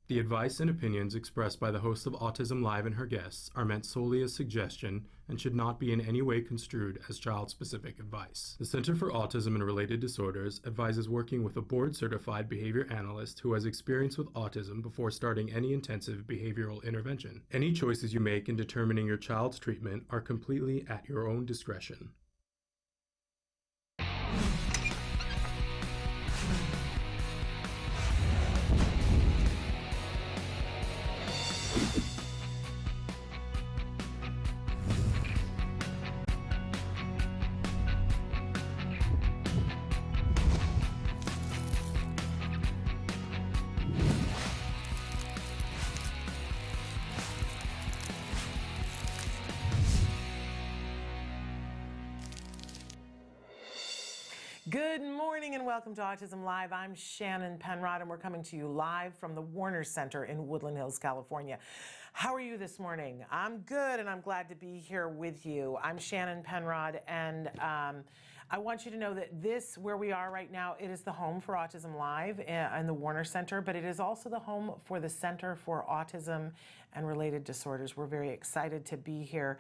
The advice and opinions expressed by the host of Autism Live and her guests are meant solely as suggestion and should not be in any way construed as child-specific advice. The Center for Autism and Related Disorders advises working with a board-certified behavior analyst who has experience with autism before starting any intensive behavioral intervention. Any choices you make in determining your child's treatment are completely at your own discretion. Good morning and welcome to Autism Live. I'm Shannon Penrod and we're coming to you live from the Warner Center in Woodland Hills, California. How are you this morning? I'm good and I'm glad to be here with you. I'm Shannon Penrod and I want you to know that this, where we are right now, it is the home for Autism Live in the Warner Center, but it is also the home for the Center for Autism and Related Disorders. We're very excited to be here.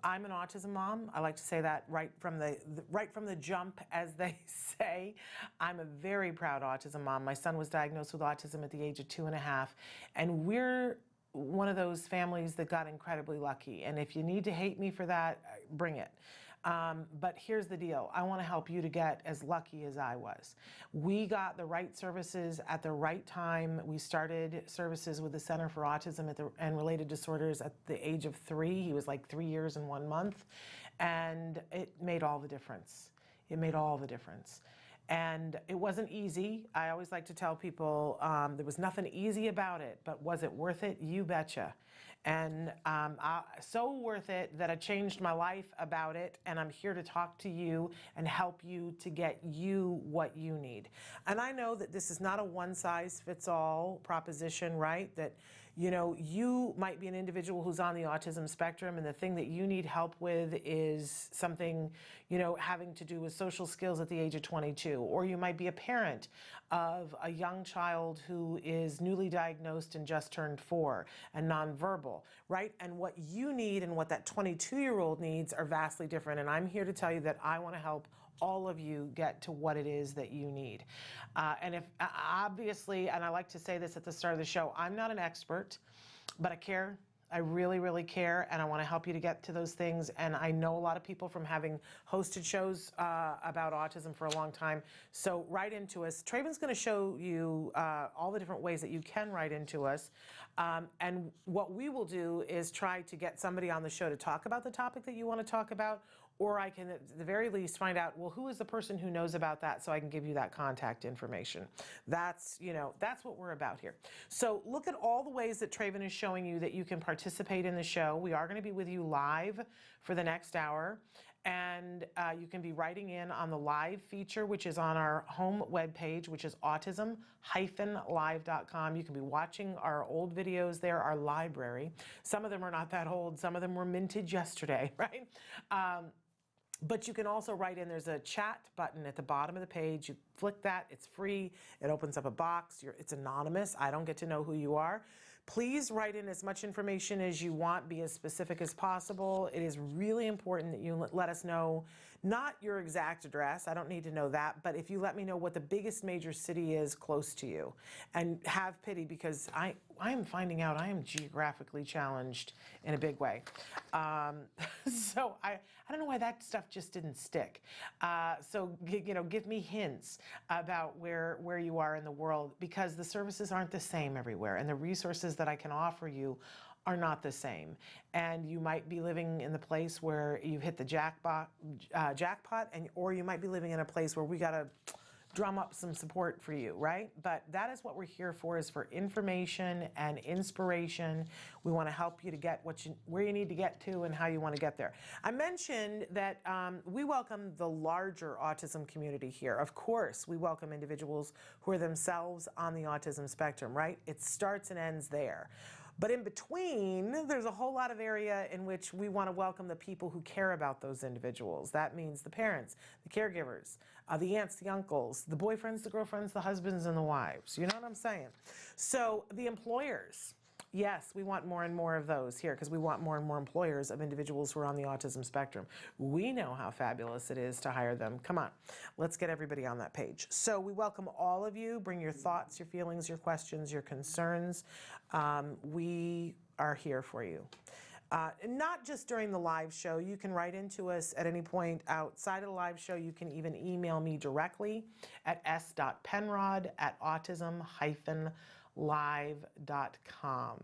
I'm an autism mom. I like to say that right from the jump, as they say. I'm a very proud autism mom. My son was diagnosed with autism at the age of 2.5, and we're one of those families that got incredibly lucky. And if you need to hate me for that, bring it. But here's the deal. I want to help you to get as lucky as I was. We got the right services at the right time. We started services with the Center for Autism and Related Disorders at the age of 3. He was like 3 years and 1 month. And it made all the difference. It made all the difference. And it wasn't easy. I always like to tell people there was nothing easy about it, but was it worth it? You betcha. And so worth it that I changed my life about it, and I'm here to talk to you and help you to get you what you need. And I know that this is not a one-size-fits-all proposition, right? That, you know, you might be an individual who's on the autism spectrum, and the thing that you need help with is something, you know, having to do with social skills at the age of 22. Or you might be a parent of a young child who is newly diagnosed and just turned 4 and nonverbal, right? And what you need and what that 22-year-old needs are vastly different. And I'm here to tell you that I want to help all of you get to what it is that you need. And if obviously, and I like to say this at the start of the show, I'm not an expert, but I care. I really, really care, and I want to help you to get to those things. And I know a lot of people from having hosted shows about autism for a long time. So write into us. Traven's going to show you all the different ways that you can write into us. And what we will do is try to get somebody on the show to talk about the topic that you want to talk about, or I can, at the very least, find out, well, who is the person who knows about that, so I can give you that contact information. That's, you know, that's what we're about here. So look at all the ways that Traven is showing you that you can participate in the show. We are going to be with you live for the next hour. And you can be writing in on the live feature, which is on our home webpage, which is autism-live.com. You can be watching our old videos there, our library. Some of them are not that old. Some of them were minted yesterday, right? But you can also write in. There's a chat button at the bottom of the page. You flick that. It's free. It opens up a box. It's anonymous. I don't get to know who you are. Please write in as much information as you want. Be as specific as possible. It is really important that you let us know, not your exact address. I don't need to know that. But if you let me know what the biggest major city is close to you. And have pity, because I am finding out I am geographically challenged in a big way. So I don't know why that stuff just didn't stick. So, you know, give me hints about where you are in the world, because the services aren't the same everywhere, and the resources that I can offer you are not the same. And you might be living in the place where you hit the jackpot, or you might be living in a place where we got to drum up some support for you, right? But that is what we're here for, is for information and inspiration. We want to help you to get where you need to get to and how you want to get there. I mentioned that we welcome the larger autism community here. Of course, we welcome individuals who are themselves on the autism spectrum, right? It starts and ends there. But in between, there's a whole lot of area in which we want to welcome the people who care about those individuals. That means the parents, the caregivers, the aunts, the uncles, the boyfriends, the girlfriends, the husbands, and the wives. You know what I'm saying? So the employers. Yes, we want more and more of those here because we want more and more employers of individuals who are on the autism spectrum. We know how fabulous it is to hire them. Come on, let's get everybody on that page. So we welcome all of you. Bring your thoughts, your feelings, your questions, your concerns. We are here for you. Not just during the live show. You can write into us at any point outside of the live show. You can even email me directly at s.penrod@autism-live.com.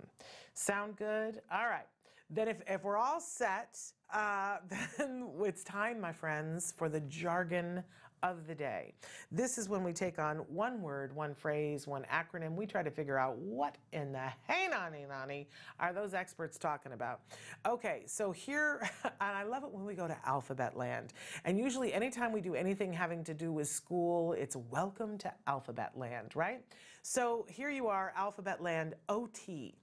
Sound good? All right. Then if we're all set, then it's time, my friends, for the jargon of the day. This is when we take on one word, one phrase, one acronym. We try to figure out what in the hey nani are those experts talking about. Okay, so here, and I love it when we go to alphabet land. And usually anytime we do anything having to do with school, it's welcome to alphabet land, right? So here you are, alphabet land, OT.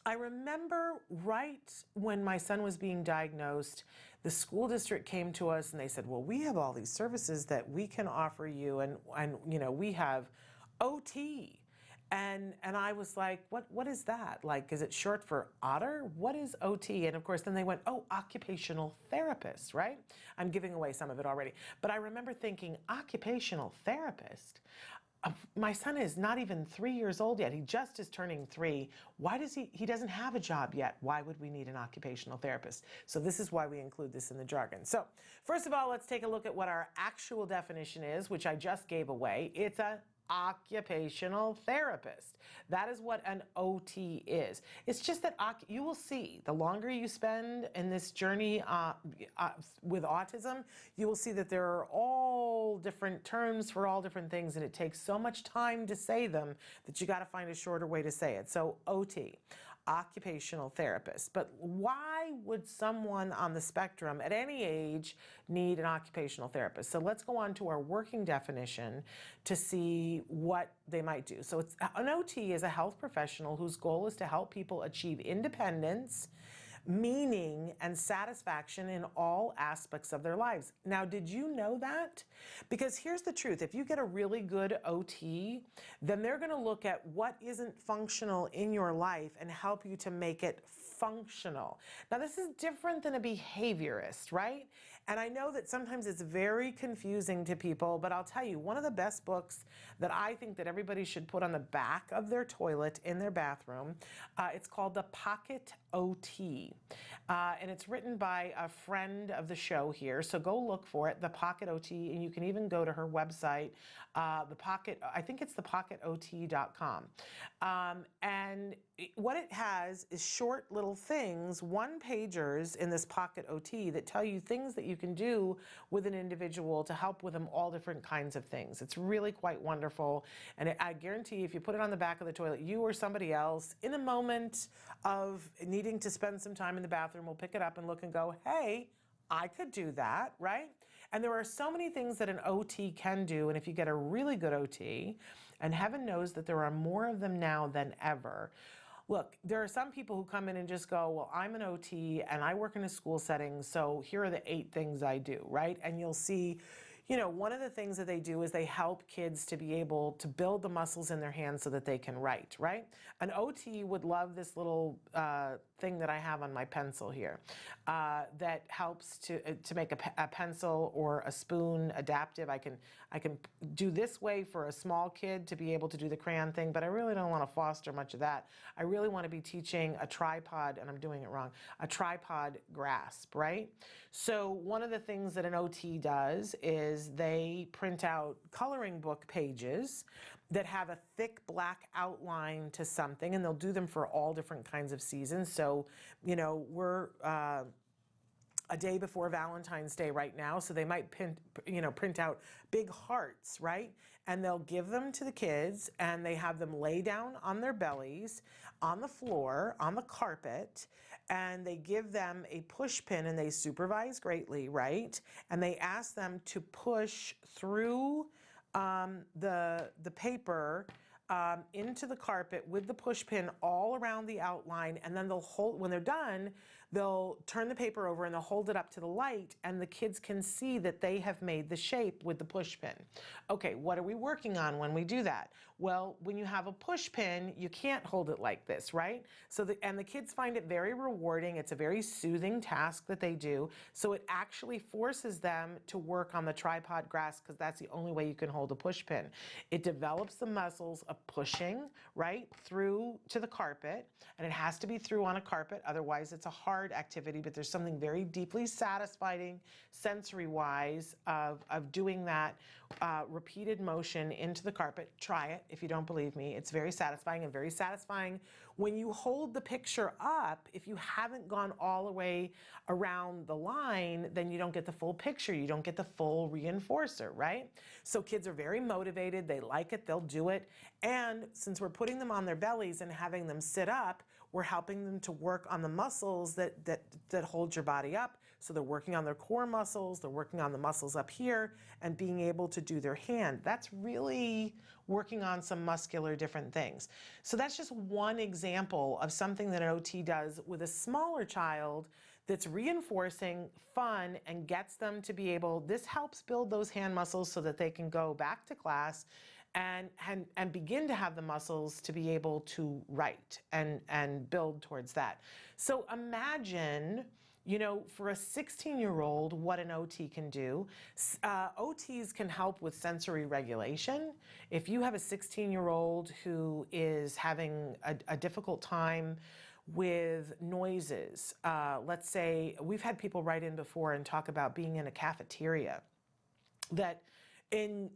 I remember right when my son was being diagnosed, the school district came to us and they said, well, we have all these services that we can offer you, and you know, we have OT. And I was like, what is that? Like, is it short for otter? What is OT? And of course, then they went, oh, occupational therapist, right? I'm giving away some of it already. But I remember thinking, occupational therapist? My son is not even 3 years old yet. He just is turning 3. Why does he doesn't have a job yet. Why would we need an occupational therapist? So this is why we include this in the jargon. So first of all, let's take a look at what our actual definition is, which I just gave away. It's an occupational therapist. That is what an OT is. It's just that you will see, the longer you spend in this journey with autism, you will see that there are all different terms for all different things, and it takes so much time to say them that you got to find a shorter way to say it. So OT, occupational therapist. But why would someone on the spectrum at any age need an occupational therapist? So let's go on to our working definition to see what they might do. So an OT is a health professional whose goal is to help people achieve independence, meaning, and satisfaction in all aspects of their lives. Now, did you know that? Because here's the truth. If you get a really good OT, then they're going to look at what isn't functional in your life and help you to make it functional. Now, this is different than a behaviorist, right? And I know that sometimes it's very confusing to people, but I'll tell you, one of the best books that I think that everybody should put on the back of their toilet in their bathroom, it's called The Pocket OT. And it's written by a friend of the show here, so go look for it, The Pocket OT, and you can even go to her website, I think it's thepocketot.com. And what it has is short little things, one-pagers in this Pocket OT that tell you things that you can do with an individual to help with them all different kinds of things. It's really quite wonderful, and I guarantee if you put it on the back of the toilet, you or somebody else in a moment of needing to spend some time in the bathroom will pick it up and look and go, hey, I could do that, right? And there are so many things that an OT can do, and if you get a really good OT, and heaven knows that there are more of them now than ever. Look, there are some people who come in and just go, well, I'm an OT and I work in a school setting, so here are the 8 things I do, right? And you'll see, you know, one of the things that they do is they help kids to be able to build the muscles in their hands so that they can write, right? An OT would love this little thing that I have on my pencil here that helps to make a pencil or a spoon adaptive. I can do this way for a small kid to be able to do the crayon thing, but I really don't want to foster much of that. I really want to be teaching a tripod, and I'm doing it wrong, a tripod grasp, right? So one of the things that an OT does is they print out coloring book pages that have a thick black outline to something, and they'll do them for all different kinds of seasons. So, you know, we're a day before Valentine's Day right now, so they might print out big hearts, right? And they'll give them to the kids, and they have them lay down on their bellies, on the floor, on the carpet, and they give them a push pin, and they supervise greatly, right? And they ask them to push through the paper into the carpet with the push pin all around the outline, and then they'll hold, when they're done, they'll turn the paper over and they'll hold it up to the light, and the kids can see that they have made the shape with the push pin. Okay, what are we working on when we do that? Well, when you have a push pin, you can't hold it like this, right? And the kids find it very rewarding. It's a very soothing task that they do. So it actually forces them to work on the tripod grasp, because that's the only way you can hold a push pin. It develops the muscles of pushing, right, through to the carpet, and it has to be through on a carpet, otherwise it's a hard activity, but there's something very deeply satisfying sensory-wise of doing that repeated motion into the carpet. Try it if you don't believe me. It's very satisfying, and very satisfying when you hold the picture up. If you haven't gone all the way around the line, then you don't get the full picture. You don't get the full reinforcer, right? So kids are very motivated. They like it. They'll do it. And since we're putting them on their bellies and having them sit up, we're helping them to work on the muscles that hold your body up. So they're working on their core muscles, they're working on the muscles up here, and being able to do their hand. That's really working on some muscular different things. So that's just one example of something that an OT does with a smaller child that's reinforcing, fun, and gets them to be able, this helps build those hand muscles so that they can go back to class and begin to have the muscles to be able to write and build towards that. So imagine, you know, for a 16-year-old, what an OT can do. OTs can help with sensory regulation. If you have a 16-year-old who is having a difficult time with noises, let's say, we've had people write in before and talk about being in a cafeteria, that in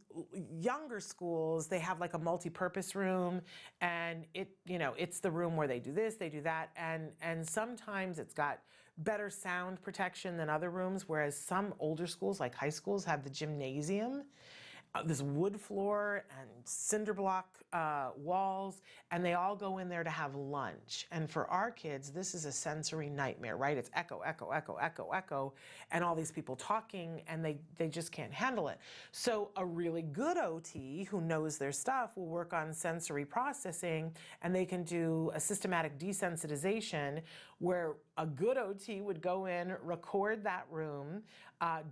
younger schools, they have like a multi-purpose room, and it's the room where they do this, they do that, and sometimes it's got better sound protection than other rooms, whereas some older schools, like high schools, have the gymnasium, this wood floor and cinder block walls, and they all go in there to have lunch. And for our kids, this is a sensory nightmare, right? It's echo, echo, echo, echo, echo, and all these people talking, and they just can't handle it. So a really good OT who knows their stuff will work on sensory processing, and they can do a systematic desensitization, where a good OT would go in, record that room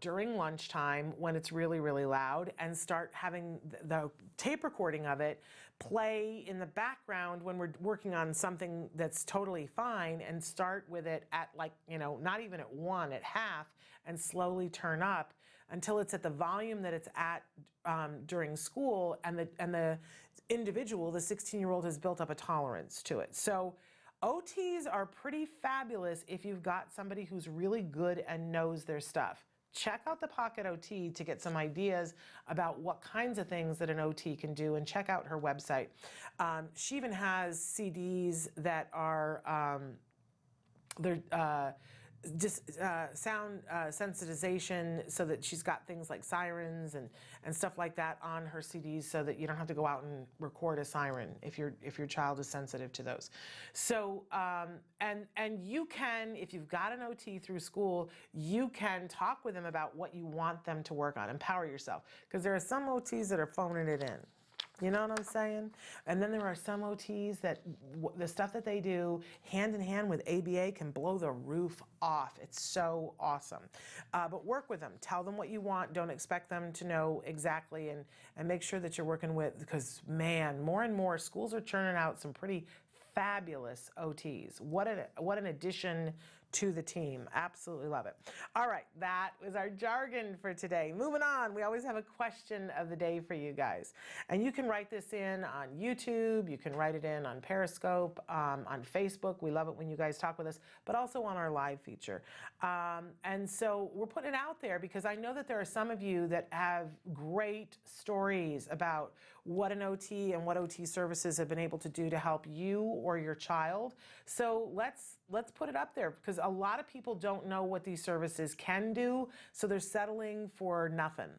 during lunchtime when it's really, really loud, and start having the tape recording of it play in the background when we're working on something that's totally fine, and start with it at, like, not even at 1, at half, and slowly turn up until it's at the volume that it's at during school, and the individual, the 16-year-old, has built up a tolerance to it. So OTs are pretty fabulous if you've got somebody who's really good and knows their stuff. Check out the Pocket OT to get some ideas about what kinds of things that an OT can do, and check out her website. She even has CDs that are just sound sensitization, so that she's got things like sirens and stuff like that on her CDs, so that you don't have to go out and record a siren if your child is sensitive to those. So and you can, if you've got an OT through school, you can talk with them about what you want them to work on. Empower yourself, because there are some OTs that are phoning it in. You know what I'm saying? And then there are some OTs that the stuff that they do hand in hand with ABA can blow the roof off. It's so awesome. But work with them. Tell them what you want. Don't expect them to know exactly, and make sure that you're working with, because, man, more and more schools are churning out some pretty fabulous OTs. What an addition to the team. Absolutely love it. All right, that was our jargon for today. Moving on, we always have a question of the day for you guys. And you can write this in on YouTube, you can write it in on Periscope, on Facebook. We love it when you guys talk with us, but also on our live feature. And so we're putting it out there because I know that there are some of you that have great stories about what an OT and what OT services have been able to do to help you or your child. So let's put it up there, because a lot of people don't know what these services can do, so they're settling for nothing,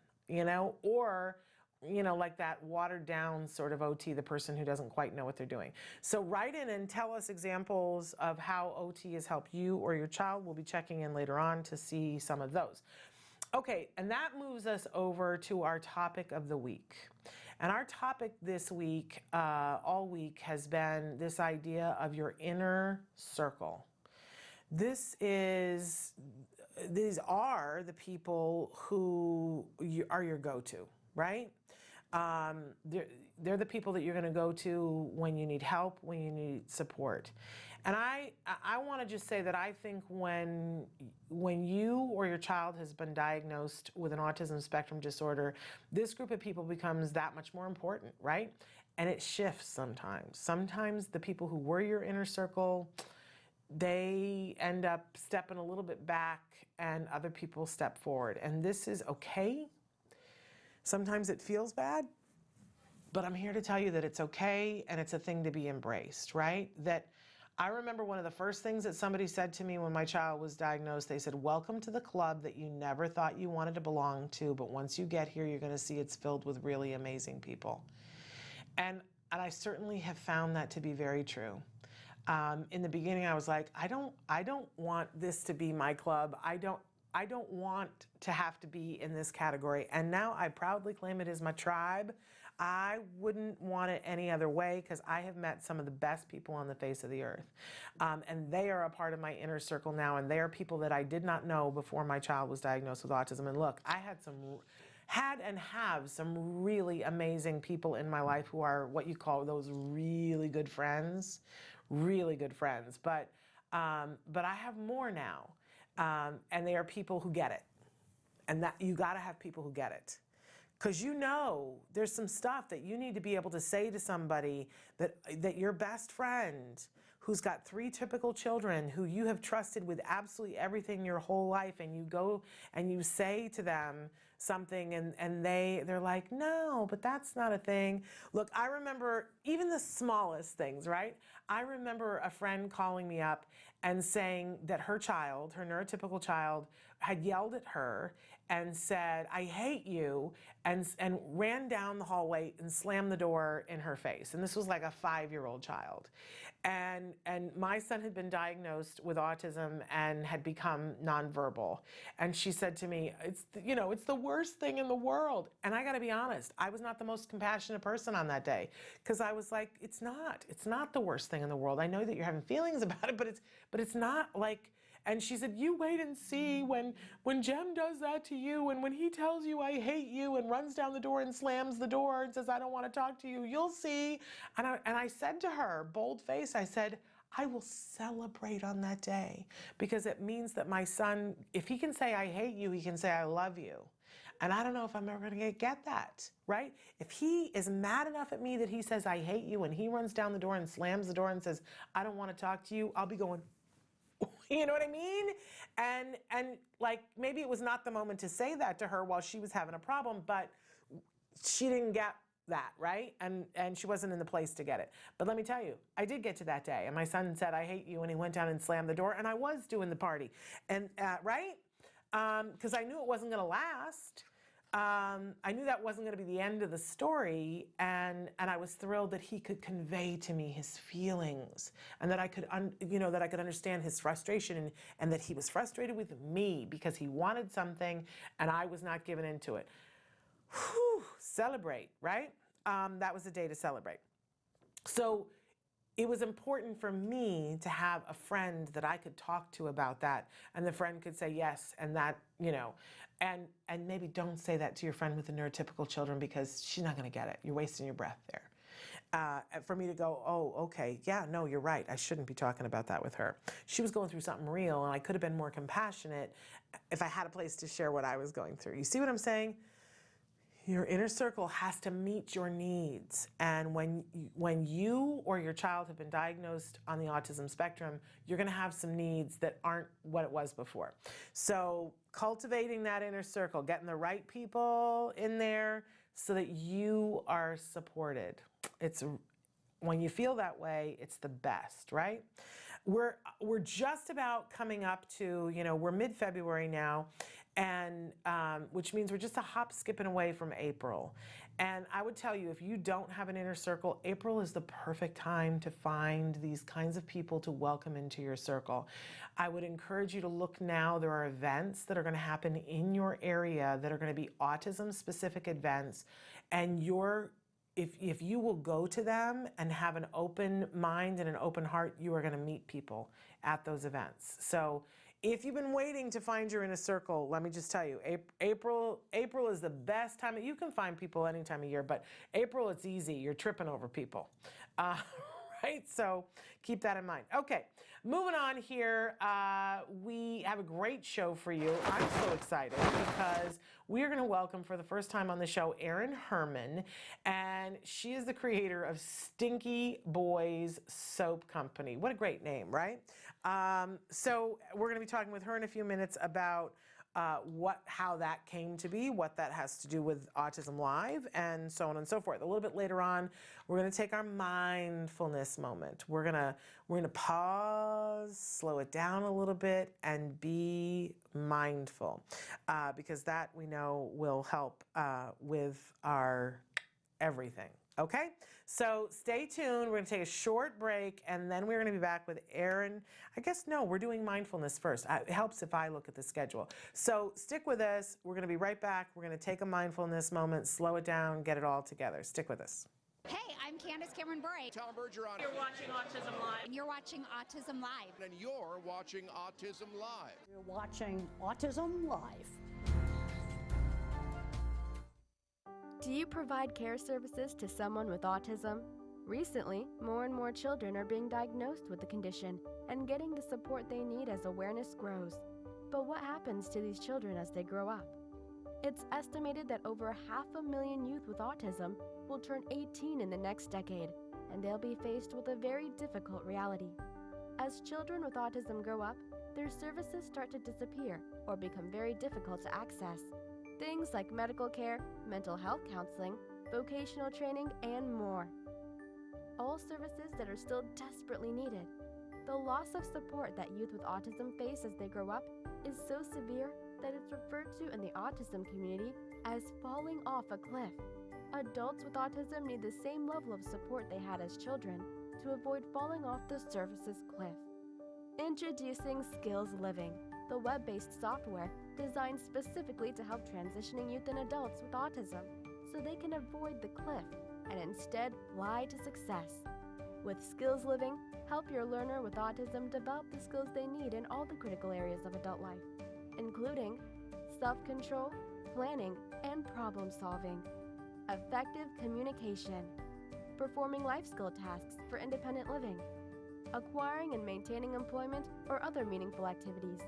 or like that watered down sort of OT, the person who doesn't quite know what they're doing. So write in and tell us examples of how OT has helped you or your child. We'll be checking in later on to see some of those. Okay, and that moves us over to our topic of the week. And our topic this week, all week, has been this idea of your inner circle. These are the people who are your go-to, right? They're the people that you're going to go to when you need help, when you need support. And I want to just say that I think when you or your child has been diagnosed with an autism spectrum disorder, this group of people becomes that much more important, right? And it shifts sometimes. Sometimes the people who were your inner circle, they end up stepping a little bit back and other people step forward. And this is okay. Sometimes it feels bad, but I'm here to tell you that it's okay and it's a thing to be embraced, right? That I remember one of the first things that somebody said to me when my child was diagnosed. They said, welcome to the club that you never thought you wanted to belong to, but once you get here, you're going to see it's filled with really amazing people. And I certainly have found that to be very true. In the beginning, I was like, I don't want this to be my club. I don't want to have to be in this category. And now I proudly claim it as my tribe. I wouldn't want it any other way because I have met some of the best people on the face of the earth. And they are a part of my inner circle now. And they are people that I did not know before my child was diagnosed with autism. And look, I had and have some really amazing people in my life who are what you call those really good friends. Really good friends. But I have more now. And they are people who get it. And that you got to have people who get it. Because there's some stuff that you need to be able to say to somebody that your best friend who's got 3 typical children who you have trusted with absolutely everything your whole life, and you go and you say to them something and they're like, no, but that's not a thing. Look, I remember even the smallest things, right? I remember a friend calling me up and saying that her child, her neurotypical child, had yelled at her and said, I hate you, and ran down the hallway and slammed the door in her face. And this was like a 5-year-old child. And my son had been diagnosed with autism and had become nonverbal. And she said to me, it's the worst thing in the world. And I got to be honest, I was not the most compassionate person on that day, because I was like, it's not the worst thing in the world. I know that you're having feelings about it, but it's not like. And she said, you wait and see when Jem does that to you, and when he tells you I hate you and runs down the door and slams the door and says, I don't want to talk to you, you'll see. And I said to her, bold face, I said, I will celebrate on that day, because it means that my son, if he can say I hate you, he can say I love you. And I don't know if I'm ever going to get that, right? If he is mad enough at me that he says I hate you and he runs down the door and slams the door and says, I don't want to talk to you, I'll be going, you know what I mean? And like, maybe it was not the moment to say that to her while she was having a problem, but she didn't get that, right? And she wasn't in the place to get it. But let me tell you, I did get to that day, and my son said, I hate you, and he went down and slammed the door, and I was doing the party. And, right? Because I knew it wasn't gonna last. I knew that wasn't going to be the end of the story, and I was thrilled that he could convey to me his feelings, and that I could, that I could understand his frustration, and that he was frustrated with me because he wanted something, and I was not giving into it. Whew, celebrate, right? That was a day to celebrate. So it was important for me to have a friend that I could talk to about that, and the friend could say yes, and that, and maybe don't say that to your friend with the neurotypical children, because she's not going to get it. You're wasting your breath there. For me to go, oh, okay, yeah, no, you're right. I shouldn't be talking about that with her. She was going through something real, and I could have been more compassionate if I had a place to share what I was going through. You see what I'm saying? Your inner circle has to meet your needs. And when you or your child have been diagnosed on the autism spectrum, you're going to have some needs that aren't what it was before. So cultivating that inner circle, getting the right people in there so that you are supported. When you feel that way, it's the best, right? We're just about coming up to, we're mid-February now, and which means we're just a hop skipping away from April. And I would tell you, if you don't have an inner circle, April is the perfect time to find these kinds of people to welcome into your circle. I would encourage you to look now. There are events that are going to happen in your area that are going to be autism-specific events, and your if you will go to them and have an open mind and an open heart, you are going to meet people at those events. So if you've been waiting to find your inner circle, let me just tell you, April is the best time. You can find people any time of year, but April, it's easy. You're tripping over people. Right? So keep that in mind. Okay, moving on here. We have a great show for you. I'm so excited because we are going to welcome for the first time on the show Erin Herman, and she is the creator of Stinky Boys Soap Company. What a great name, right? So we're going to be talking with her in a few minutes about how that came to be, what that has to do with Autism Live, and so on and so forth. A little bit later on, we're going to take our mindfulness moment. We're gonna pause, slow it down a little bit, and be mindful, because that we know will help with our everything. Okay, so stay tuned. We're going to take a short break, and then we're going to be back with Erin. I guess, no, we're doing mindfulness first. It helps if I look at the schedule. So stick with us. We're going to be right back. We're going to take a mindfulness moment, slow it down, get it all together. Stick with us. Hey, I'm Candace Cameron Bray. Tom Bergeron. You're watching Autism Live. And you're watching Autism Live. And you're watching Autism Live. You're watching Autism Live. Do you provide care services to someone with autism? Recently, more and more children are being diagnosed with the condition and getting the support they need as awareness grows. But what happens to these children as they grow up? It's estimated that over 500,000 youth with autism will turn 18 in the next decade, and they'll be faced with a very difficult reality. As children with autism grow up, their services start to disappear or become very difficult to access. Things like medical care, mental health counseling, vocational training, and more. All services that are still desperately needed. The loss of support that youth with autism face as they grow up is so severe that it's referred to in the autism community as falling off a cliff. Adults with autism need the same level of support they had as children to avoid falling off the services cliff. Introducing Skills Living, the web-based software designed specifically to help transitioning youth and adults with autism so they can avoid the cliff and instead fly to success. With Skills Living, help your learner with autism develop the skills they need in all the critical areas of adult life, including self-control, planning, and problem-solving, effective communication, performing life skill tasks for independent living, acquiring and maintaining employment or other meaningful activities,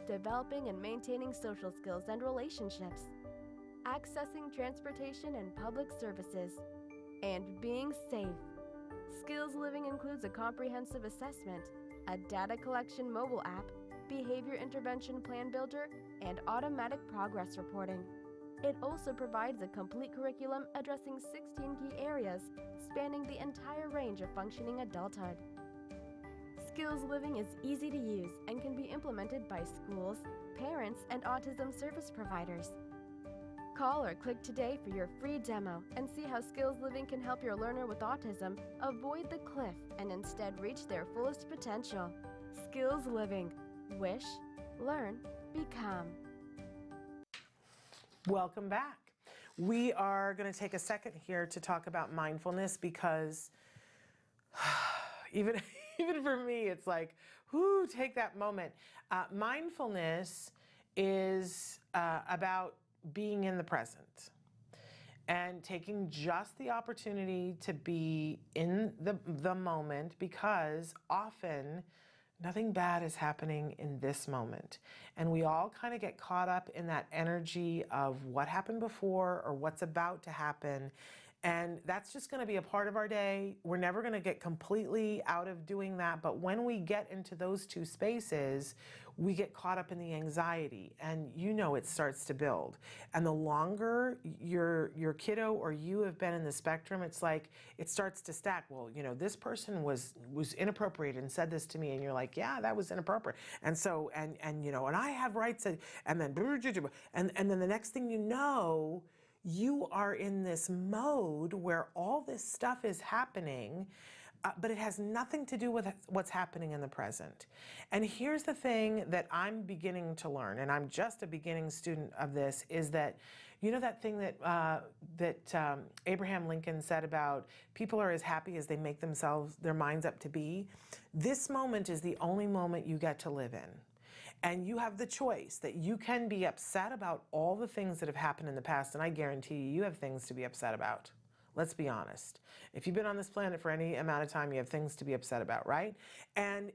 developing and maintaining social skills and relationships, accessing transportation and public services, and being safe. Skills Living includes a comprehensive assessment, a data collection mobile app, behavior intervention plan builder, and automatic progress reporting. It also provides a complete curriculum addressing 16 key areas spanning the entire range of functioning adulthood. Skills Living is easy to use and can be implemented by schools, parents, and autism service providers. Call or click today for your free demo and see how Skills Living can help your learner with autism avoid the cliff and instead reach their fullest potential. Skills Living. Wish, learn, become. Welcome back. We are going to take a second here to talk about mindfulness because even for me, it's like, whoo, take that moment. Mindfulness is about being in the present and taking just the opportunity to be in the moment, because often nothing bad is happening in this moment. And we all kind of get caught up in that energy of what happened before or what's about to happen. And that's just going to be a part of our day. We're never going to get completely out of doing that. But when we get into those two spaces, we get caught up in the anxiety, and it starts to build. And the longer your kiddo or you have been in the spectrum, it's like it starts to stack. Well, this person was inappropriate and said this to me, and you're like, yeah, that was inappropriate. And so and I have rights, and then the next thing you know, you are in this mode where all this stuff is happening, but it has nothing to do with what's happening in the present. And here's the thing that I'm beginning to learn, and I'm just a beginning student of this, is that, you know, that thing that Abraham Lincoln said about people are as happy as they make their minds up to be. This moment is the only moment you get to live in. And you have the choice that you can be upset about all the things that have happened in the past, and I guarantee you have things to be upset about. Let's be honest. If you've been on this planet for any amount of time, you have things to be upset about, right? And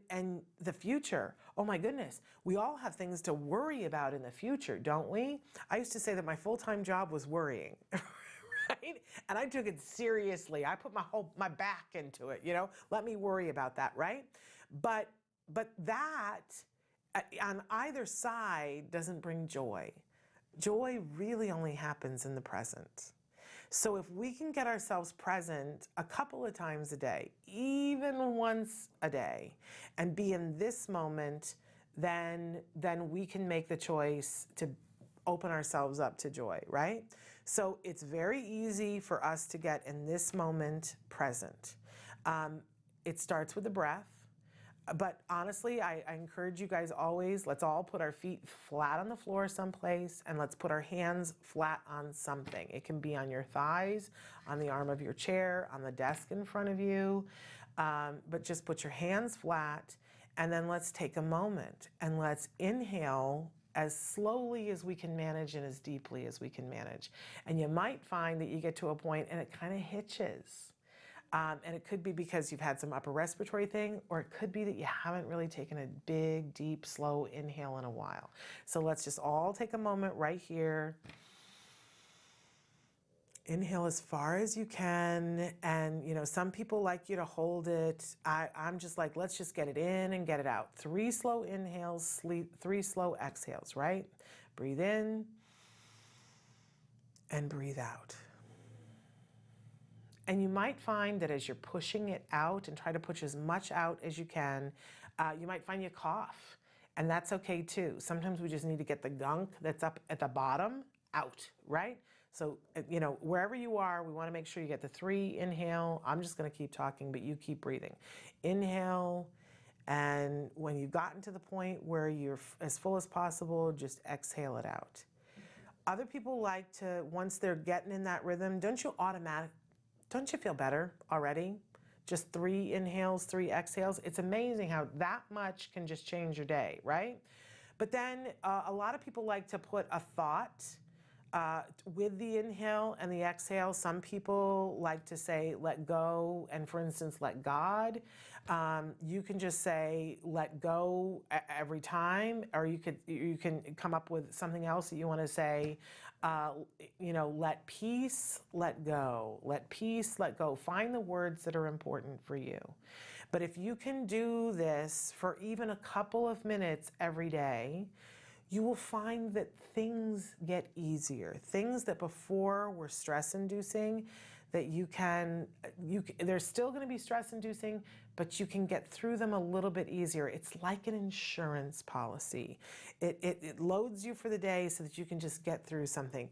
the future, oh my goodness, we all have things to worry about in the future, don't we? I used to say that my full-time job was worrying, right? And I took it seriously. I put my back into it, you know? Let me worry about that, right? But that, on either side, doesn't bring joy. Joy really only happens in the present. So if we can get ourselves present a couple of times a day, even once a day, and be in this moment, then we can make the choice to open ourselves up to joy, right? So it's very easy for us to get in this moment present. It starts with the breath. But honestly, I encourage you guys always, let's all put our feet flat on the floor someplace, and let's put our hands flat on something. It can be on your thighs, on the arm of your chair, on the desk in front of you, but just put your hands flat, and then let's take a moment, and let's inhale as slowly as we can manage and as deeply as we can manage. And you might find that you get to a point and it kind of hitches. And it could be because you've had some upper respiratory thing, or it could be that you haven't really taken a big, deep, slow inhale in a while. So let's just all take a moment right here. Inhale as far as you can. And, you know, some people like you to hold it. I'm just like, let's just get it in and get it out. 3 slow inhales, 3 slow exhales, right? Breathe in and breathe out. And you might find that as you're pushing it out, and try to push as much out as you can, you might find you cough. And that's okay too. Sometimes we just need to get the gunk that's up at the bottom out, right? So, you know, wherever you are, we want to make sure you get the 3 inhale. I'm just going to keep talking, but you keep breathing. Inhale, and when you've gotten to the point where you're as full as possible, just exhale it out. Other people like to, once they're getting in that rhythm, don't you feel better already? Just 3 inhales, 3 exhales. It's amazing how that much can just change your day, right? But then a lot of people like to put a thought with the inhale and the exhale. Some people like to say, let go, and for instance, let God. You can just say, let go every time, or you can come up with something else that you want to say. You know, let peace, let go. Let peace, let go. Find the words that are important for you. But if you can do this for even a couple of minutes every day, you will find that things get easier. Things that before were stress-inducing, that they're still going to be stress-inducing, but you can get through them a little bit easier. It's like an insurance policy. It loads you for the day so that you can just get through something,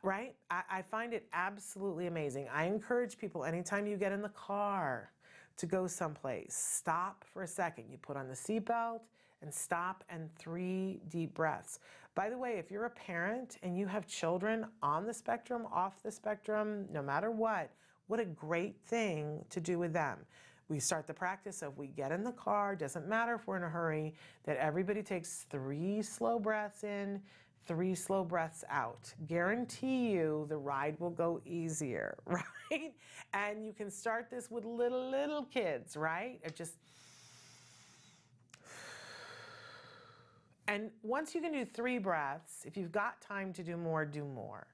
right? I find it absolutely amazing. I encourage people, anytime you get in the car to go someplace, stop for a second. You put on the seatbelt and stop, and 3 deep breaths. By the way, if you're a parent and you have children on the spectrum, off the spectrum, no matter what a great thing to do with them. We start the practice of, we get in the car, doesn't matter if we're in a hurry, that everybody takes 3 slow breaths in, 3 slow breaths out. Guarantee you the ride will go easier, right? And you can start this with little kids, right? And once you can do 3 breaths, if you've got time to do more, do more.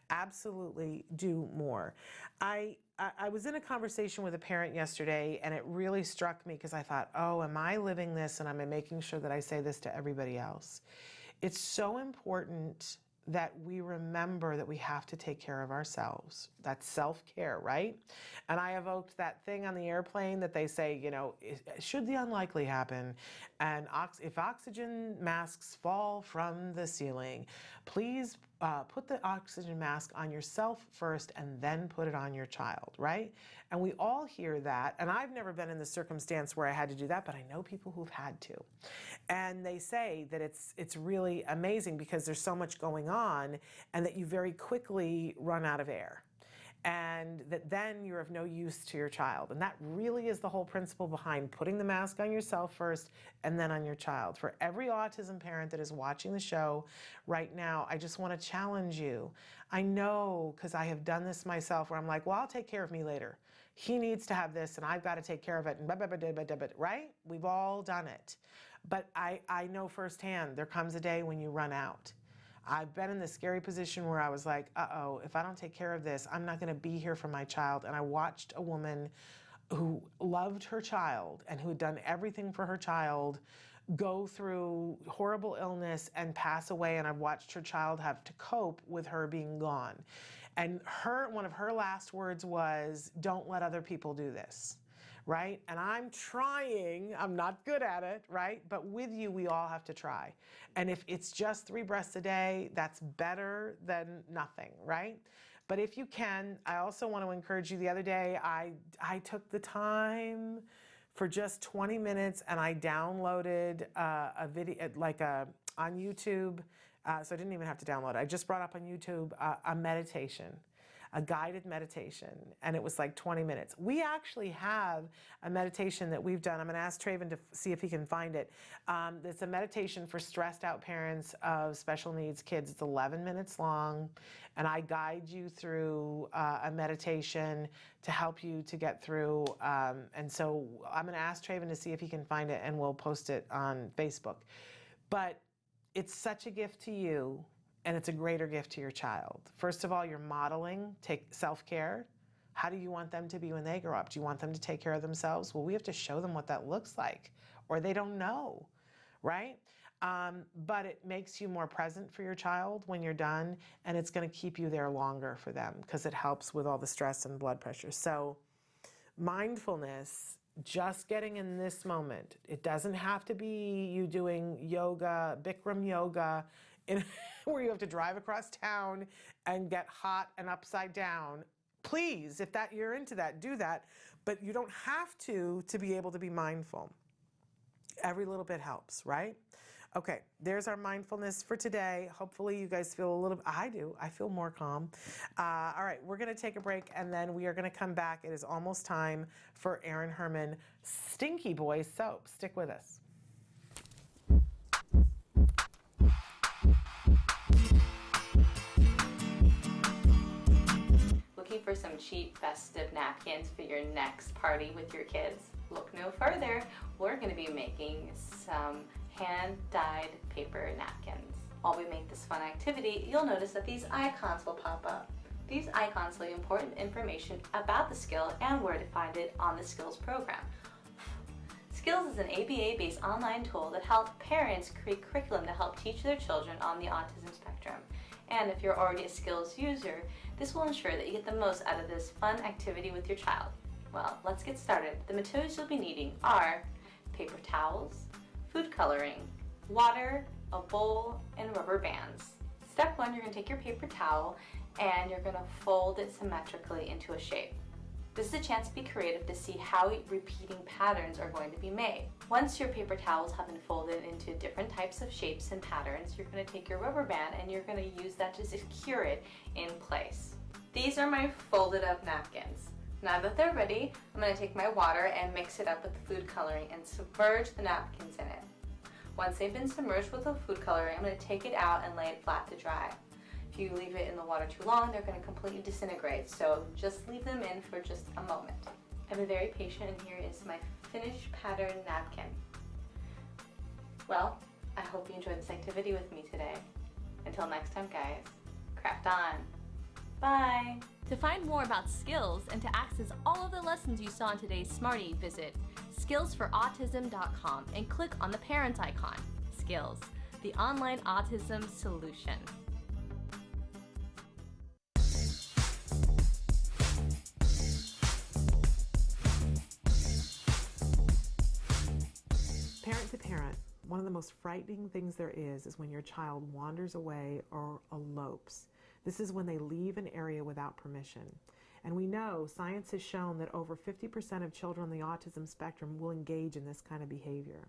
Absolutely do more. I was in a conversation with a parent yesterday, and it really struck me because I thought, oh, am I living this, and am I making sure that I say this to everybody else? It's so important that we remember that we have to take care of ourselves. That's self-care, right? And I evoked that thing on the airplane that they say, you know, should the unlikely happen, and if oxygen masks fall from the ceiling, please put the oxygen mask on yourself first and then put it on your child, right? And we all hear that. And I've never been in the circumstance where I had to do that, but I know people who've had to. And they say that it's really amazing because there's so much going on and that you very quickly run out of air. And that then you're of no use to your child. And that really is the whole principle behind putting the mask on yourself first and then on your child. For every autism parent that is watching the show right now, I just want to challenge you. I know, because I have done this myself, where I'm like, well, I'll take care of me later. He needs to have this and I've got to take care of it, and blah, blah, blah, blah, blah, blah, right? We've all done it. But I know firsthand, there comes a day when you run out. I've been in the scary position where I was like, uh-oh, if I don't take care of this, I'm not going to be here for my child. And I watched a woman who loved her child and who had done everything for her child go through horrible illness and pass away. And I've watched her child have to cope with her being gone. And one of her last words was, don't let other people do this. Right? And I'm trying, I'm not good at it, right? But with you, we all have to try. And if it's just 3 breaths a day, that's better than nothing, right? But if you can, I also want to encourage you. The other day, I took the time for just 20 minutes and I downloaded a video, on YouTube. So I didn't even have to download it. I just brought up on YouTube a meditation. A guided meditation, and it was like 20 minutes. We actually have a meditation that we've done. I'm gonna ask Traven to see if he can find it. It's a meditation for stressed out parents of special needs kids. It's 11 minutes long, and I guide you through a meditation to help you to get through. And so I'm gonna ask Traven to see if he can find it, and we'll post it on Facebook. But it's such a gift to you. And it's a greater gift to your child. First of all, you're modeling, take self-care. How do you want them to be when they grow up? Do you want them to take care of themselves? Well, we have to show them what that looks like, or they don't know, right? But it makes you more present for your child when you're done, and it's gonna keep you there longer for them because it helps with all the stress and blood pressure. So mindfulness, just getting in this moment. It doesn't have to be you doing yoga, Bikram yoga, where you have to drive across town and get hot and upside down. Please, if you're into that, do that. But you don't have to be able to be mindful. Every little bit helps, right? Okay, there's our mindfulness for today. Hopefully you guys feel a little, I do, I feel more calm. All right, we're gonna take a break and then we are gonna come back. It is almost time for Erin Herman, Stinky Boys Soap. Stick with us. Looking for some cheap festive napkins for your next party with your kids? Look no further. We're going to be making some hand-dyed paper napkins. While we make this fun activity, you'll notice that these icons will pop up. These icons lay important information about the skill and where to find it on the Skills program. Skills is an ABA-based online tool that helps parents create curriculum to help teach their children on the autism spectrum. And if you're already a Skills user, this will ensure that you get the most out of this fun activity with your child. Well, let's get started. The materials you'll be needing are paper towels, food coloring, water, a bowl, and rubber bands. Step 1, you're going to take your paper towel and you're going to fold it symmetrically into a shape. This is a chance to be creative to see how repeating patterns are going to be made. Once your paper towels have been folded into different types of shapes and patterns, you're going to take your rubber band and you're going to use that to secure it in place. These are my folded up napkins. Now that they're ready, I'm going to take my water and mix it up with the food coloring and submerge the napkins in it. Once they've been submerged with the food coloring, I'm going to take it out and lay it flat to dry. If you leave it in the water too long, they're going to completely disintegrate, so just leave them in for just a moment. I've been very patient, and here is my finished pattern napkin. Well, I hope you enjoyed this activity with me today. Until next time, guys, craft on. Bye! To find more about Skills and to access all of the lessons you saw in today's Smarty, visit skillsforautism.com and click on the parent icon. Skills, the online autism solution. Parent to parent, One of the most frightening things there is when your child wanders away or elopes. This is when they leave an area without permission. And we know, science has shown that over 50% of children on the autism spectrum will engage in this kind of behavior.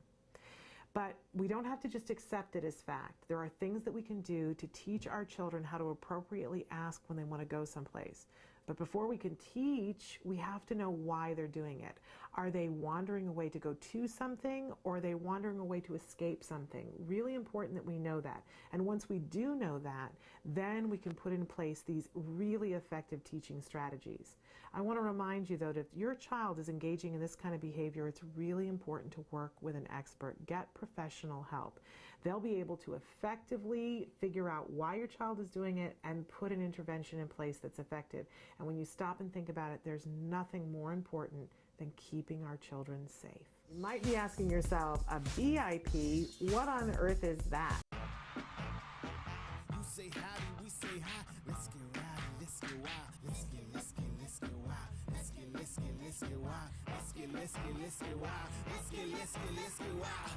But we don't have to just accept it as fact. There are things that we can do to teach our children how to appropriately ask when they want to go someplace. But before we can teach, we have to know why they're doing it. Are they wandering away to go to something, or are they wandering away to escape something? Really important that we know that. And once we do know that, then we can put in place these really effective teaching strategies. I want to remind you, though, that if your child is engaging in this kind of behavior, it's really important to work with an expert. Get professional help. They'll be able to effectively figure out why your child is doing it and put an intervention in place that's effective. And when you stop and think about it, there's nothing more important than keeping our children safe. You might be asking yourself, a BIP, what on earth is that? You say howdy, we say hi. Let's get rowdy, let's get wild. Let's get wild. Let's get wild. Let's get wild. Let's get wild.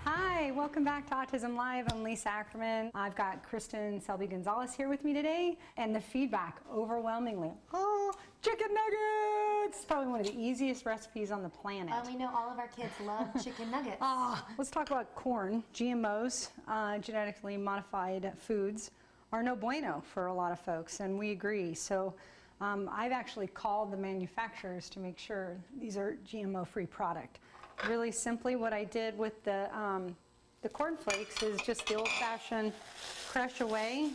Hi, welcome back to Autism Live. I'm Lisa Ackerman. I've got Kristen Selby-Gonzalez here with me today, and the feedback overwhelmingly. Oh, chicken nuggets! Probably one of the easiest recipes on the planet. We know all of our kids love chicken nuggets. Let's talk about corn. GMOs, genetically modified foods, are no bueno for a lot of folks, and we agree. So I've actually called the manufacturers to make sure these are GMO-free product. Really simply, what I did with the corn flakes is just the old-fashioned crush away.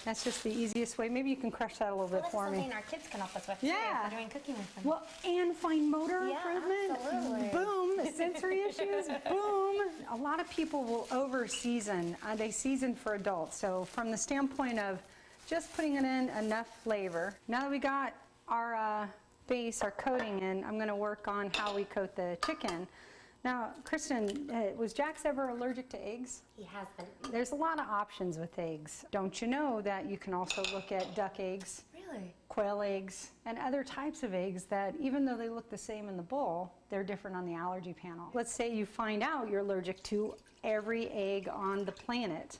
That's just the easiest way. Maybe you can crush that a little bit for me. That's something our kids can help us with, yeah, if we're doing cooking with them. Well, and fine motor improvement. Absolutely. Boom. Sensory issues. Boom. A lot of people will over-season. They season for adults. So from the standpoint of just putting it in enough flavor. Now that we got our base, our coating in, I'm going to work on how we coat the chicken. Now, Kristen, was Jax ever allergic to eggs? He has been. There's a lot of options with eggs. Don't you know that you can also look at duck eggs, Really? quail eggs, and other types of eggs that even though they look the same in the bowl, they're different on the allergy panel. Let's say you find out you're allergic to every egg on the planet.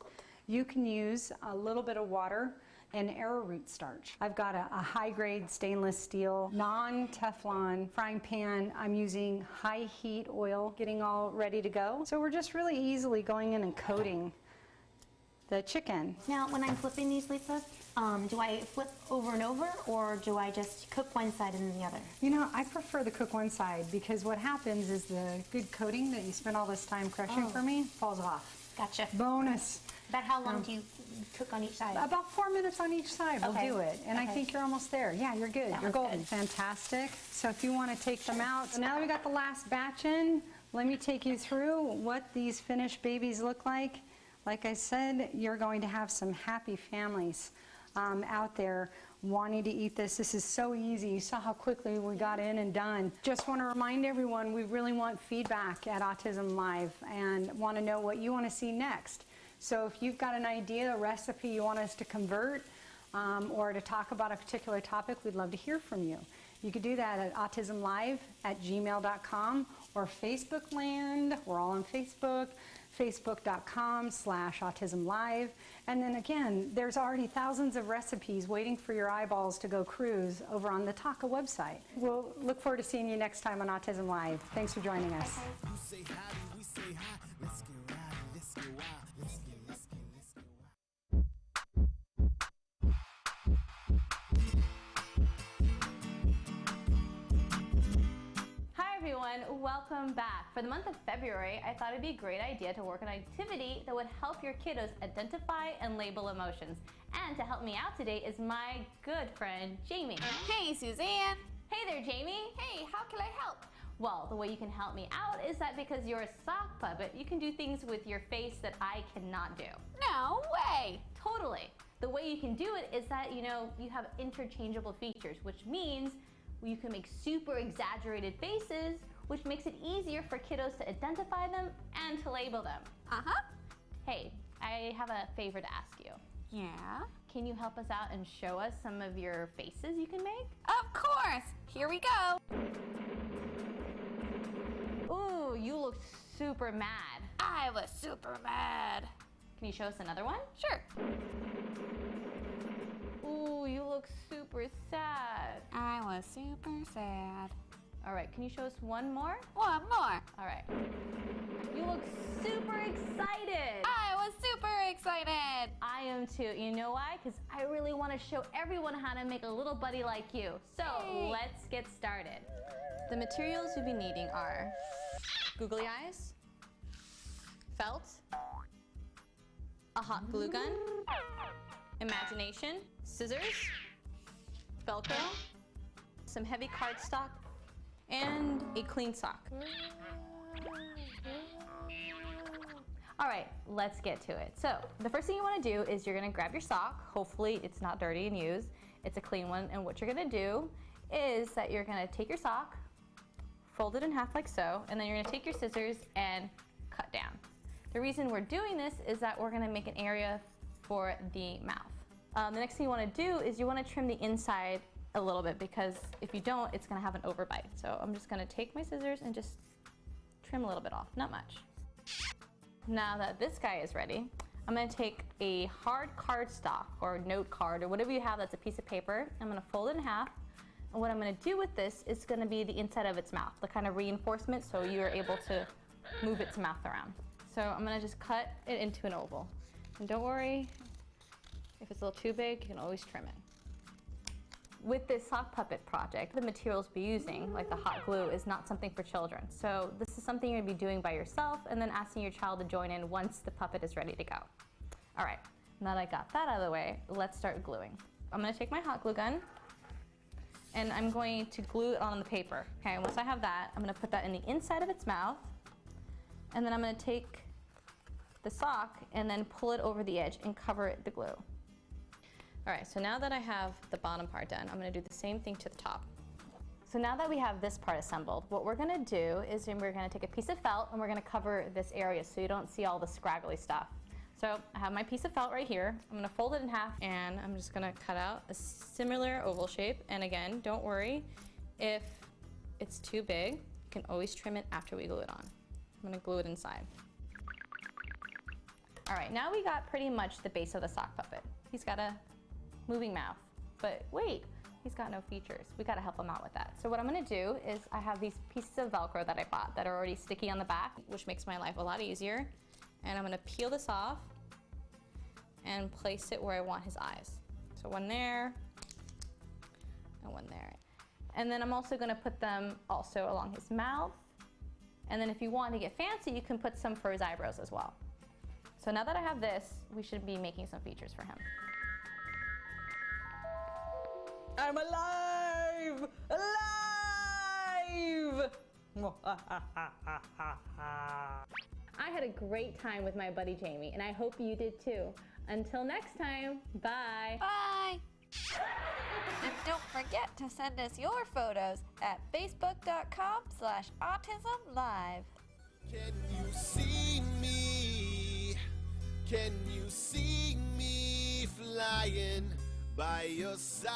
You can use a little bit of water and arrowroot starch. I've got a high-grade stainless steel, non-Teflon frying pan. I'm using high heat oil, getting all ready to go. So we're just really easily going in and coating the chicken. Now, when I'm flipping these, Lisa, do I flip over and over, or do I just cook one side and then the other? You know, I prefer the cook one side because what happens is the good coating that you spent all this time crushing for me falls off. Gotcha. Bonus. About how long do you cook on each side? About 4 minutes on each side will do it. And I think you're almost there. Yeah, you're good. You're golden. Good. Fantastic. So if you want to take them out. So now that we got the last batch in, let me take you through what these finished babies look like. Like I said, you're going to have some happy families out there wanting to eat this. This is so easy. You saw how quickly we got in and done. Just want to remind everyone, we really want feedback at Autism Live and want to know what you want to see next. So if you've got an idea, a recipe you want us to convert or to talk about a particular topic, we'd love to hear from you. You could do that at autismlive@gmail.com or Facebook land. We're all on Facebook, facebook.com/autismlive. And then again, there's already thousands of recipes waiting for your eyeballs to go cruise over on the TACA website. We'll look forward to seeing you next time on Autism Live. Thanks for joining us. You say howdy, we say hi. Let's get rowdy, let's get wild. Let's get wild. Hi everyone, welcome back. For the month of February, I thought it'd be a great idea to work on an activity that would help your kiddos identify and label emotions. And to help me out today is my good friend, Jamie. Hey, Suzanne. Hey there, Jamie. Hey, how can I help? Well, the way you can help me out is that because you're a sock puppet, you can do things with your face that I cannot do. No way. Totally. The way you can do it is that, you have interchangeable features, which means you can make super exaggerated faces, which makes it easier for kiddos to identify them and to label them. Uh-huh. Hey, I have a favor to ask you. Yeah? Can you help us out and show us some of your faces you can make? Of course. Here we go. super mad. I was super mad. Can you show us another one? Sure. Ooh, you look super sad. I was super sad. All right, can you show us one more? One more. All right. You look super excited. I was super excited. I am too. You know why? Because I really want to show everyone how to make a little buddy like you. So let's get started. The materials you'll be needing are googly eyes, felt, a hot glue gun, imagination, scissors, Velcro, some heavy cardstock, and a clean sock. All right, let's get to it. So the first thing you want to do is you're going to grab your sock. Hopefully it's not dirty and used. It's a clean one. And what you're going to do is that you're going to take your sock, fold it in half like so, and then you're going to take your scissors and cut down. The reason we're doing this is that we're going to make an area for the mouth. The next thing you want to do is you want to trim the inside a little bit, because if you don't, it's going to have an overbite. So I'm just going to take my scissors and just trim a little bit off, not much. Now that this guy is ready, I'm going to take a hard cardstock or note card or whatever you have that's a piece of paper. I'm going to fold it in half, and what I'm going to do with this is going to be the inside of its mouth, the kind of reinforcement so you're able to move its mouth around. So I'm going to just cut it into an oval. And don't worry, if it's a little too big, you can always trim it. With this sock puppet project, the materials we'll be using, like the hot glue, is not something for children. So this is something you're going to be doing by yourself and then asking your child to join in once the puppet is ready to go. All right, now that I got that out of the way, let's start gluing. I'm going to take my hot glue gun and I'm going to glue it on the paper. Okay, once I have that, I'm going to put that in the inside of its mouth, and then I'm going to take the sock and then pull it over the edge and cover it the glue. All right, so now that I have the bottom part done, I'm going to do the same thing to the top. So now that we have this part assembled, what we're going to do is we're going to take a piece of felt and we're going to cover this area so you don't see all the scraggly stuff. So I have my piece of felt right here. I'm going to fold it in half and I'm just going to cut out a similar oval shape. And again, don't worry if it's too big. You can always trim it after we glue it on. I'm going to glue it inside. All right, now we got pretty much the base of the sock puppet. He's got a moving mouth, but wait, he's got no features. We got to help him out with that. So what I'm going to do is I have these pieces of Velcro that I bought that are already sticky on the back, which makes my life a lot easier. And I'm going to peel this off and place it where I want his eyes. So one there and one there. And then I'm also going to put them also along his mouth. And then if you want to get fancy, you can put some for his eyebrows as well. So now that I have this, we should be making some features for him. I'm alive! Alive! I had a great time with my buddy Jamie, and I hope you did too. Until next time, bye. Bye. And don't forget to send us your photos at facebook.com/autism-live. Can you see me? Can you see me flying by your side?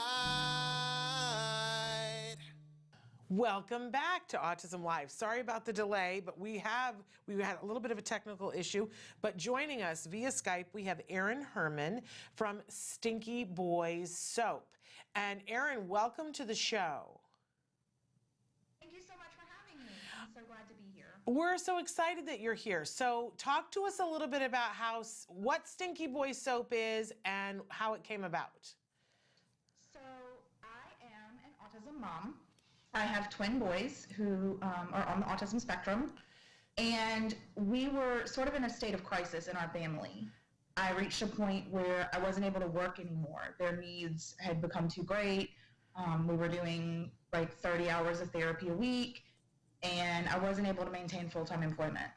Welcome back to Autism Live. Sorry about the delay, but we had a little bit of a technical issue. But joining us via Skype, we have Erin Herman from Stinky Boys Soap. And Erin, welcome to the show. Thank you so much for having me. I'm so glad to be here. We're so excited that you're here. So talk to us a little bit about what Stinky Boys Soap is and how it came about. So I am an autism mom. I have twin boys who are on the autism spectrum, and we were sort of in a state of crisis in our family. I reached a point where I wasn't able to work anymore. Their needs had become too great. We were doing like 30 hours of therapy a week, and I wasn't able to maintain full-time employment.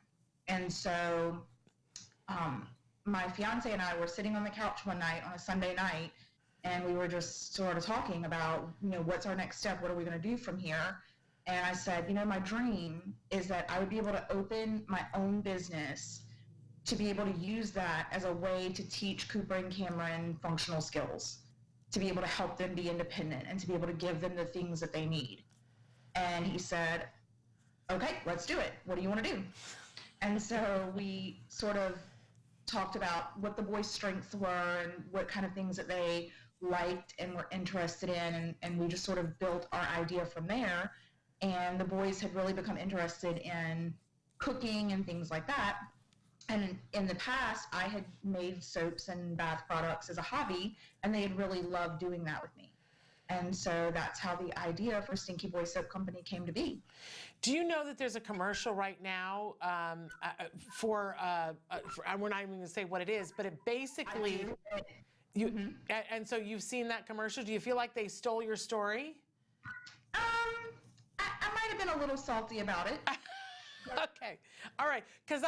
And so my fiance and I were sitting on the couch one night on a Sunday night, and we were just sort of talking about, what's our next step? What are we going to do from here? And I said, my dream is that I would be able to open my own business to be able to use that as a way to teach Cooper and Cameron functional skills, to be able to help them be independent and to be able to give them the things that they need. And he said, okay, let's do it. What do you want to do? And so we sort of talked about what the boys' strengths were and what kind of things that they liked and were interested in, and we just sort of built our idea from there. And the boys had really become interested in cooking and things like that. And in the past, I had made soaps and bath products as a hobby, and they had really loved doing that with me. And so that's how the idea for Stinky Boys Soap Company came to be. Do you know that there's a commercial right now for we're not even going to say what it is, but it basically, and so you've seen that commercial. Do you feel like they stole your story? I might have been a little salty about it. Okay, all right, because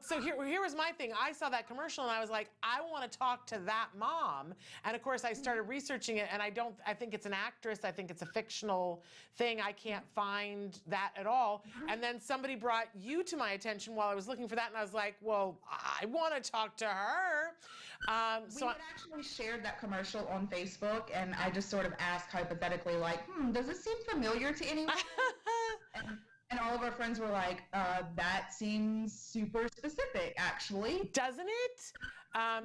so here was my thing. I saw that commercial and I was like, I want to talk to that mom. And of course I started researching it, and I think it's an actress. I think it's a fictional thing. I can't find that at all. And then somebody brought you to my attention while I was looking for that, and I was like, well, I want to talk to her. We had actually shared that commercial on Facebook, and I just sort of asked hypothetically, like, does it seem familiar to anyone? And all of our friends were like, that seems super specific, actually. Doesn't it?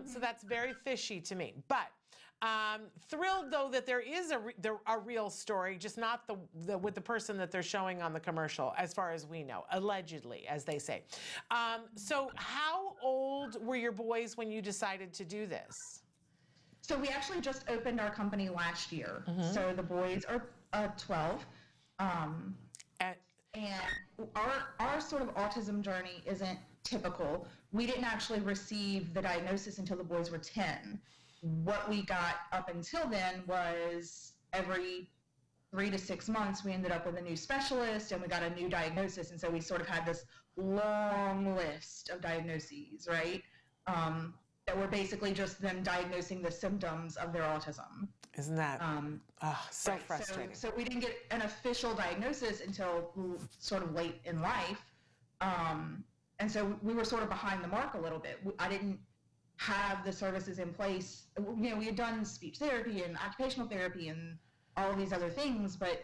So that's very fishy to me. But thrilled, though, that there is a real story, just not with the person that they're showing on the commercial, as far as we know, allegedly, as they say. So how old were your boys when you decided to do this? So we actually just opened our company last year. So the boys are 12. And our sort of autism journey isn't typical. We didn't actually receive the diagnosis until the boys were 10. What we got up until then was every 3 to 6 months, we ended up with a new specialist and we got a new diagnosis. And so we sort of had this long list of diagnoses, right? That were basically just them diagnosing the symptoms of their autism. Isn't that so frustrating? So we didn't get an official diagnosis until sort of late in life. And so we were sort of behind the mark a little bit. I didn't have the services in place. You know, we had done speech therapy and occupational therapy and all of these other things, but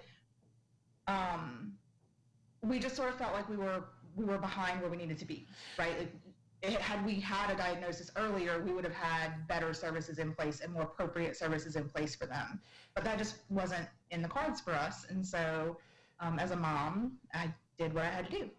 we just sort of felt like we were behind where we needed to be, right? Like, had we had a diagnosis earlier, we would have had better services in place and more appropriate services in place for them. But that just wasn't in the cards for us. And so as a mom, I did what I had to do.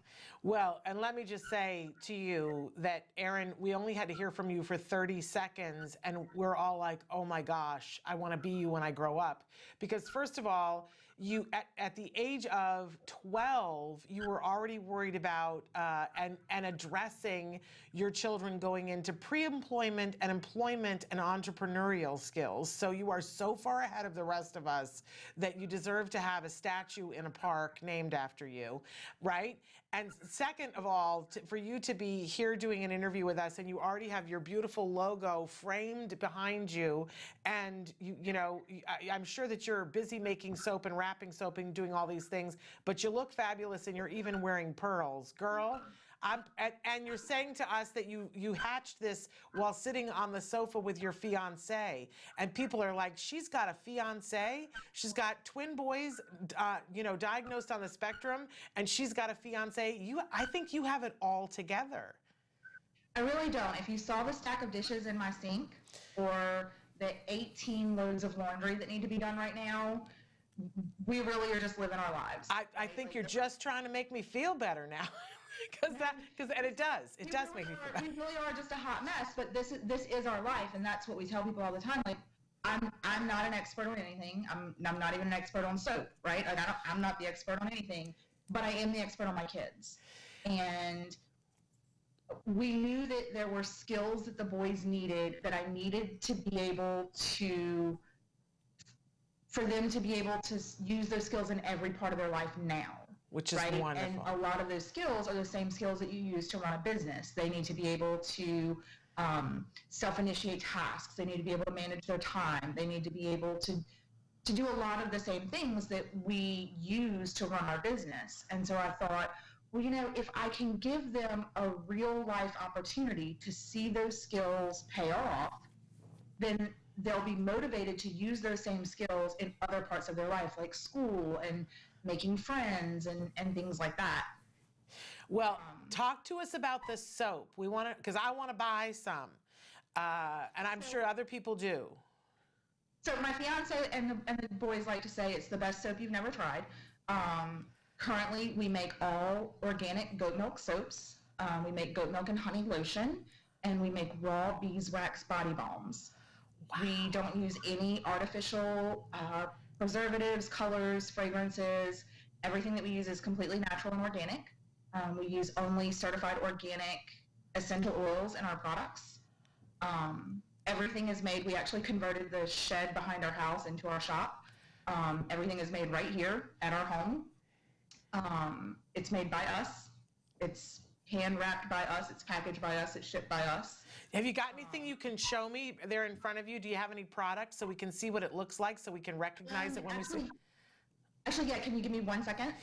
Well, and let me just say to you that, Erin, we only had to hear from you for 30 seconds, and we're all like, oh my gosh, I want to be you when I grow up. Because first of all, you at the age of 12, you were already worried about and addressing your children going into pre-employment and employment and entrepreneurial skills. So you are so far ahead of the rest of us that you deserve to have a statue in a park named after you, right? And second of all, for you to be here doing an interview with us, and you already have your beautiful logo framed behind you, and you know, I'm sure that you're busy making soap and wrapping soap and doing all these things, but you look fabulous, and you're even wearing pearls, girl. And you're saying to us that you hatched this while sitting on the sofa with your fiance, and people are like, she's got a fiance, she's got twin boys, diagnosed on the spectrum, and she's got a fiance. I think you have it all together. I really don't. If you saw the stack of dishes in my sink, or the 18 loads of laundry that need to be done right now, we really are just living our lives. I think you're just trying to make me feel better now. And it does make me feel better. We really are just a hot mess, but this is our life, and that's what we tell people all the time. Like, I'm not an expert on anything. I'm not even an expert on soap, right? Like, I'm not the expert on anything, but I am the expert on my kids. And we knew that there were skills that the boys needed, that I needed to be able to, for them to be able to use those skills in every part of their life now. Which is right? wonderful. And a lot of those skills are the same skills that you use to run a business. They need to be able to self-initiate tasks. They need to be able to manage their time. They need to be able to do a lot of the same things that we use to run our business. And so I thought, well, you know, if I can give them a real life opportunity to see those skills pay off, then they'll be motivated to use those same skills in other parts of their life, like school and making friends and things like that. Well, talk to us about the soap. We want to, because I want to buy some, and I'm sure other people do. So my fiance and the boys like to say it's the best soap you've never tried. Currently, we make all organic goat milk soaps. We make goat milk and honey lotion, and we make raw beeswax body balms. Wow. We don't use any artificial preservatives, colors, fragrances. Everything that we use is completely natural and organic. We use only certified organic essential oils in our products. Everything is made, we actually converted the shed behind our house into our shop. Everything is made right here at our home. It's made by us. It's hand wrapped by us. It's packaged by us. It's shipped by us. Have you got anything you can show me there in front of you? Do you have any products so we can see what it looks like so we can recognize it when we see? Actually, yeah, can you give me 1 second?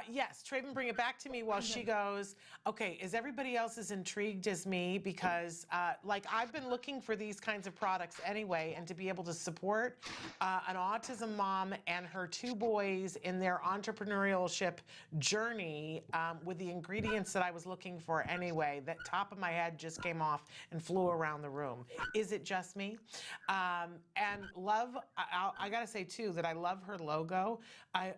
Yes, Traven, bring it back to me while she goes, okay, is everybody else as intrigued as me? Because, like, I've been looking for these kinds of products anyway, and to be able to support an autism mom and her 2 boys in their entrepreneurship journey with the ingredients that I was looking for anyway, that top of my head just came off and flew around the room. Is it just me? And love, I gotta say too, that I love her logo.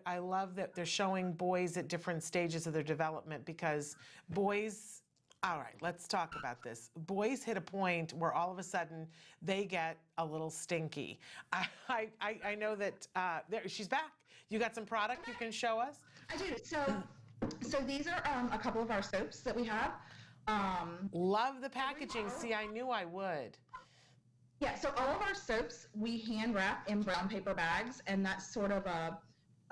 I love that they're showing boys at different stages of their development, because boys, all right, let's talk about this. Boys hit a point where all of a sudden they get a little stinky. I know that she's back. You got some product you can show us? I do. So these are a couple of our soaps that we have. Love the packaging. See, I knew I would. Yeah, so all of our soaps we hand wrap in brown paper bags, and that's sort of a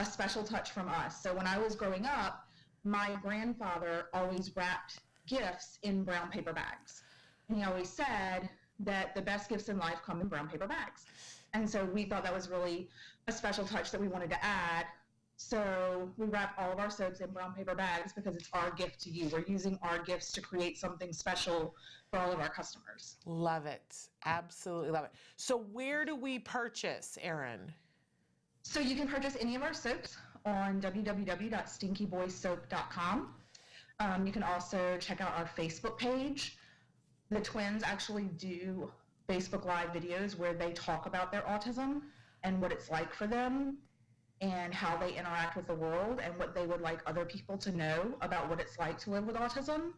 special touch from us. So when I was growing up, my grandfather always wrapped gifts in brown paper bags. And he always said that the best gifts in life come in brown paper bags. And so we thought that was really a special touch that we wanted to add. So we wrap all of our soaps in brown paper bags because it's our gift to you. We're using our gifts to create something special for all of our customers. Love it. Absolutely love it. So where do we purchase, Erin? So you can purchase any of our soaps on www.stinkyboyssoap.com. You can also check out our Facebook page. The twins actually do Facebook Live videos where they talk about their autism and what it's like for them and how they interact with the world and what they would like other people to know about what it's like to live with autism.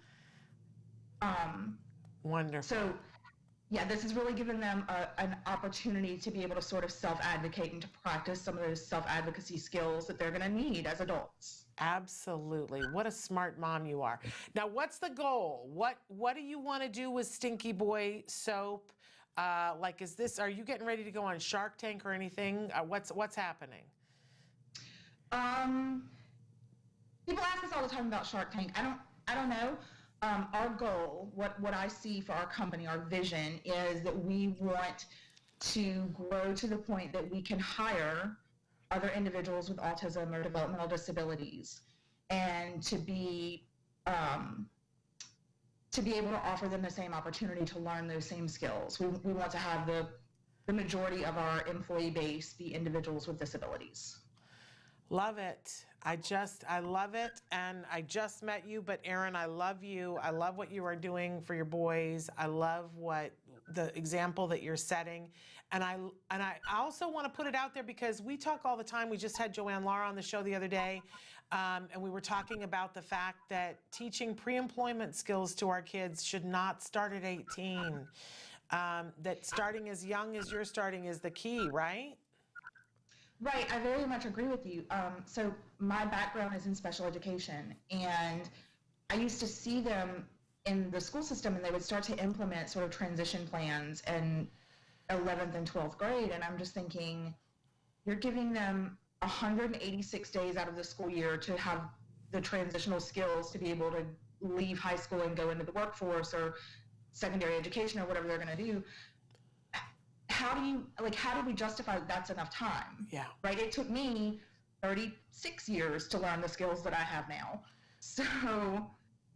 Wonderful. So yeah, this has really given them an opportunity to be able to sort of self-advocate and to practice some of those self-advocacy skills that they're going to need as adults. Absolutely. What a smart mom you are. Now, what's the goal? What do you want to do with Stinky Boy Soap? Like, are you getting ready to go on Shark Tank or anything? What's happening? People ask us all the time about Shark Tank. I don't know. Our goal, what I see for our company, our vision, is that we want to grow to the point that we can hire other individuals with autism or developmental disabilities, and to be able to offer them the same opportunity to learn those same skills. We want to have the majority of our employee base be individuals with disabilities. Love it. I love it. And I just met you, but Erin, I love you. I love what you are doing for your boys. I love the example that you're setting. And I also want to put it out there because we talk all the time. We just had Joanne Lara on the show the other day, and we were talking about the fact that teaching pre-employment skills to our kids should not start at 18. That starting as young as you're starting is the key, right? Right, I very much agree with you. So my background is in special education, and I used to see them in the school system, and they would start to implement sort of transition plans in 11th and 12th grade, and I'm just thinking, you're giving them 186 days out of the school year to have the transitional skills to be able to leave high school and go into the workforce or secondary education or whatever they're going to do. How do we justify that's enough time? Yeah. Right? It took me 36 years to learn the skills that I have now. So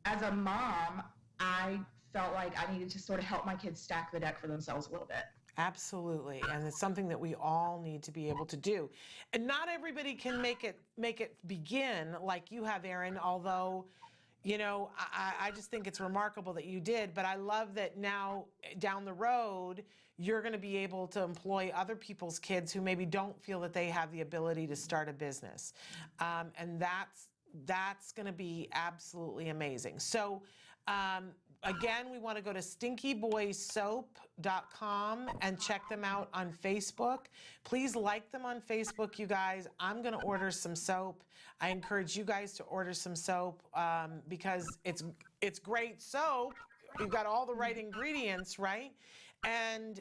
as a mom, I felt like I needed to sort of help my kids stack the deck for themselves a little bit. Absolutely. And it's something that we all need to be able to do. And not everybody can make it begin like you have, Erin, although I just think it's remarkable that you did, but I love that now down the road, you're going to be able to employ other people's kids who maybe don't feel that they have the ability to start a business. And that's going to be absolutely amazing. So, again, we want to go to stinkyboyssoap.com and check them out on Facebook. Please like them on Facebook, you guys. I'm going to order some soap. I encourage you guys to order some soap because it's great soap. You've got all the right ingredients, right? And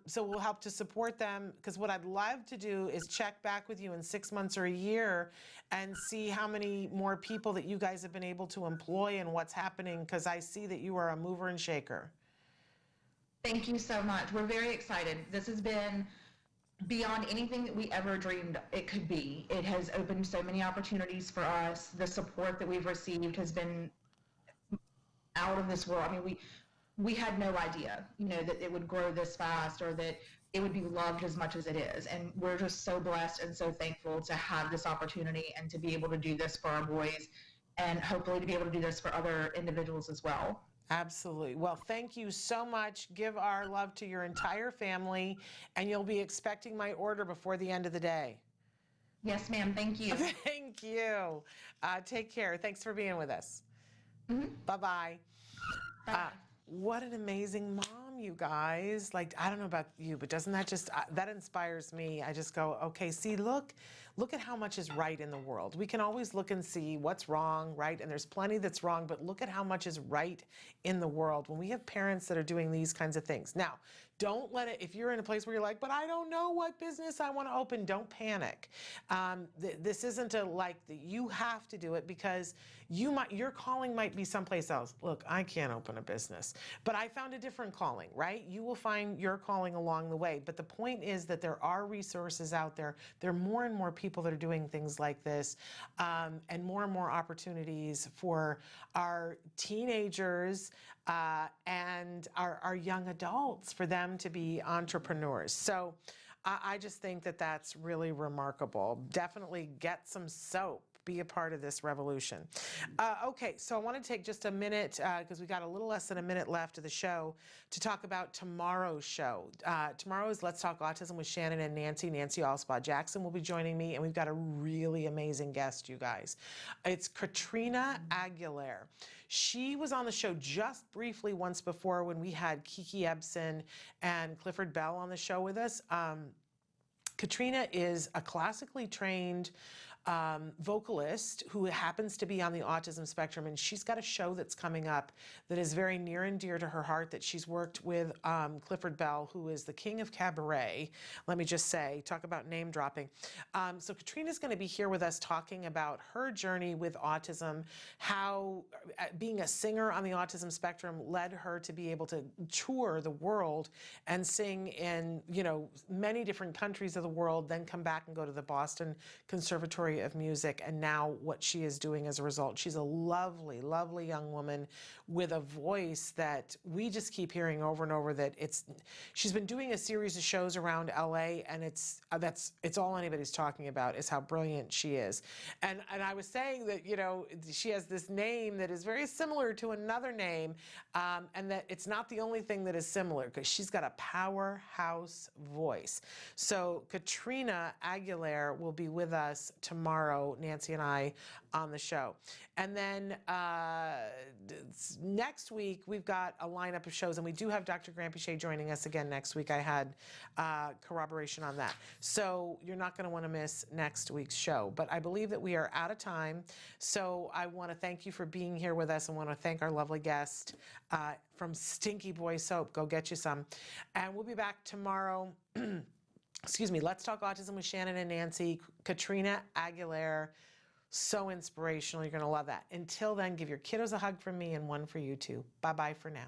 so we'll help to support them, because what I'd love to do is check back with you in 6 months or a year and see how many more people that you guys have been able to employ and what's happening, because I see that you are a mover and shaker. Thank you so much. We're very excited. This has been beyond anything that we ever dreamed it could be. It has opened so many opportunities for us. The support that we've received has been out of this world. I mean, we had no idea, that it would grow this fast or that it would be loved as much as it is. And we're just so blessed and so thankful to have this opportunity and to be able to do this for our boys, and hopefully to be able to do this for other individuals as well. Absolutely. Well, thank you so much. Give our love to your entire family, and you'll be expecting my order before the end of the day. Yes, ma'am. Thank you. Thank you. Take care. Thanks for being with us. Mm-hmm. Bye-bye. Bye. What an amazing mom, you guys. Like, I don't know about you, but doesn't that just, that inspires me. I just go, okay, see, look at how much is right in the world. We can always look and see what's wrong, right? And there's plenty that's wrong, but look at how much is right in the world when we have parents that are doing these kinds of things. Now, don't let it, if you're in a place where you're like, but I don't know what business I want to open, don't panic. This isn't you have to do it, because your calling might be someplace else. Look, I can't open a business, but I found a different calling, right? You will find your calling along the way. But the point is that there are resources out there. There are more and more people that are doing things like this, and more opportunities for our teenagers and our young adults, for them to be entrepreneurs. So I just think that that's really remarkable. Definitely get some soap. Be a part of this revolution. Okay, so I want to take just a minute, because we got a little less than a minute left of the show, to talk about tomorrow's show. Tomorrow is Let's Talk Autism with Shannon and Nancy. Nancy Allspaw Jackson will be joining me, and we've got a really amazing guest, you guys. It's Katrina Aguilera. She was on the show just briefly once before when we had Kiki Ebsen and Clifford Bell on the show with us. Katrina is a classically trained vocalist who happens to be on the autism spectrum, and she's got a show that's coming up that is very near and dear to her heart, that she's worked with Clifford Bell, who is the king of cabaret. Let me just say, talk about name dropping. So Katrina's going to be here with us talking about her journey with autism, how being a singer on the autism spectrum led her to be able to tour the world and sing in, many different countries of the world, then come back and go to the Boston Conservatory of Music, and now what she is doing as a result. She's a lovely, lovely young woman with a voice that we just keep hearing over and over, that she's been doing a series of shows around LA, and it's all anybody's talking about is how brilliant she is. And I was saying that, she has this name that is very similar to another name, and that it's not the only thing that is similar, because she's got a powerhouse voice. So Katrina Aguilera will be with us tomorrow, Nancy and I, on the show. And then next week, we've got a lineup of shows, and we do have Dr. Grant Pichet joining us again next week. I had corroboration on that. So you're not going to want to miss next week's show. But I believe that we are out of time. So I want to thank you for being here with us. I want to thank our lovely guest from Stinky Boys Soap. Go get you some. And we'll be back tomorrow. Excuse me, Let's Talk Autism with Shannon and Nancy. Katrina Aguilera, so inspirational. You're going to love that. Until then, give your kiddos a hug from me and one for you too. Bye-bye for now.